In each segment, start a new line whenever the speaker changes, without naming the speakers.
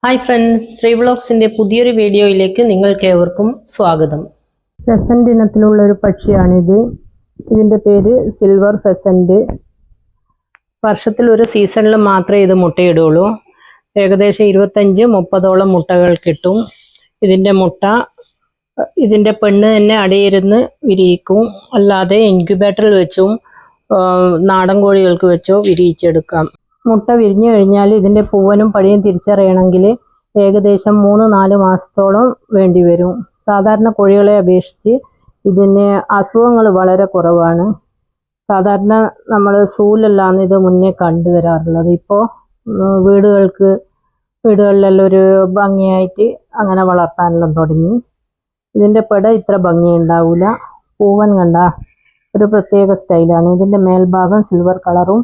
Hi friends, Shri വ്ളോഗ്സിന്റെ പുതിയൊരു വീഡിയോയിലേക്ക് നിങ്ങൾക്കേവർക്കും സ്വാഗതം. ഫെസന്റ് ഇനത്തിലുള്ള ഒരു പക്ഷിയാണിത്. ഇതിന്റെ പേര് സിൽവർ ഫെസന്റ്. വർഷത്തിൽ ഒരു സീസണിൽ മാത്രമേ ഇത് മുട്ടയിടുള്ളൂ. ഏകദേശം 25-30ഓളം മുട്ടകൾ കിട്ടും. ഇതിന്റെ പെണ്ണ് തന്നെ അടിയിരുന്ന് വിരിയിക്കും. അല്ലാതെ ഇൻക്യുബേറ്ററിൽ വെച്ചും നാടൻ കോഴികൾക്ക് വെച്ചോ വിരിയിച്ചെടുക്കാം. മുട്ട വിരിഞ്ഞു കഴിഞ്ഞാൽ ഇതിന്റെ പൂവനും പടിയും തിരിച്ചറിയണമെങ്കിൽ ഏകദേശം 3-4 മാസത്തോളം വേണ്ടി വരും. സാധാരണ കോഴികളെ അപേക്ഷിച്ച് ഇതിന് അസുഖങ്ങൾ വളരെ കുറവാണ്. സാധാരണ നമ്മൾ സൂലെല്ലാം ഇത് മുന്നേ കണ്ടുവരാറുള്ളത്. ഇപ്പോൾ വീടുകളിലെല്ലാം ഒരു ഭംഗിയായിട്ട് അങ്ങനെ വളർത്താനെല്ലാം തുടങ്ങി. ഇതിന്റെ പെട ഇത്ര ഭംഗി ഉണ്ടാവില്ല. പൂവൻ കണ്ട ഒരു പ്രത്യേക സ്റ്റൈലാണ്. ഇതിന്റെ മേൽഭാഗം സിൽവർ കളറും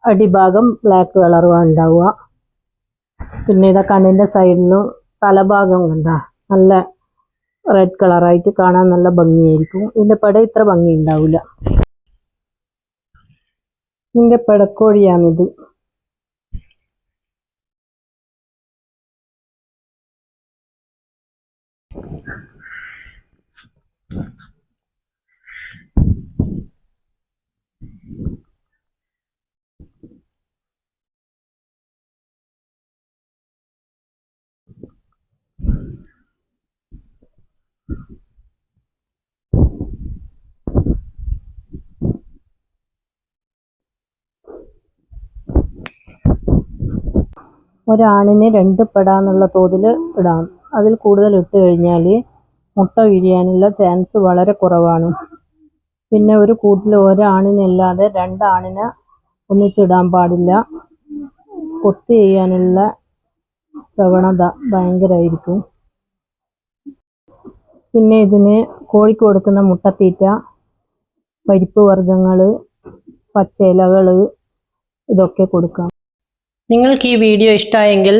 അടിഭാഗം ബ്ലാക്ക് കളറുമാണ് ഉണ്ടാവുക. പിന്നെ ഇതാ കണ്ണിന്റെ സൈഡിലും തലഭാഗം കണ്ട നല്ല റെഡ് കളറായിട്ട് കാണാൻ നല്ല ഭംഗിയായിരിക്കും. ഇതിന്റെ പെട ഇത്ര ഭംഗി ഉണ്ടാവില്ല. ഇതിന്റെ പെടക്കോഴിയാണിത്. ഒരാണിന് 2 പെട എന്നുള്ള തോതിൽ ഇടാം. അതിൽ കൂടുതൽ ഇട്ട് കഴിഞ്ഞാൽ മുട്ട വിരിയാനുള്ള ചാൻസ് വളരെ കുറവാണ്. പിന്നെ ഒരു കൂട്ടിൽ ഒരാണിനല്ലാതെ 2 ആണിനെ ഒന്നിച്ചിടാൻ പാടില്ല. കൊത്ത് ചെയ്യാനുള്ള പ്രവണത ഭയങ്കരമായിരിക്കും. പിന്നെ ഇതിന് കോഴിക്ക് കൊടുക്കുന്ന മുട്ടത്തീറ്റ, പരിപ്പ് വർഗ്ഗങ്ങൾ, പച്ചിലകൾ ഇതൊക്കെ കൊടുക്കാം. നിങ്ങൾക്ക് ഈ വീഡിയോ ഇഷ്ടമായെങ്കിൽ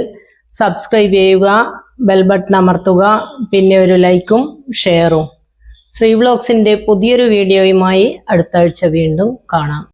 സബ്സ്ക്രൈബ് ചെയ്യുക, ബെൽ ബട്ടൺ അമർത്തുക, പിന്നെ ഒരു ലൈക്കും ഷെയറും. ശ്രീ വ്ളോഗ്സിന്റെ പുതിയൊരു വീഡിയോയുമായി അടുത്ത ആഴ്ച വീണ്ടും കാണാം.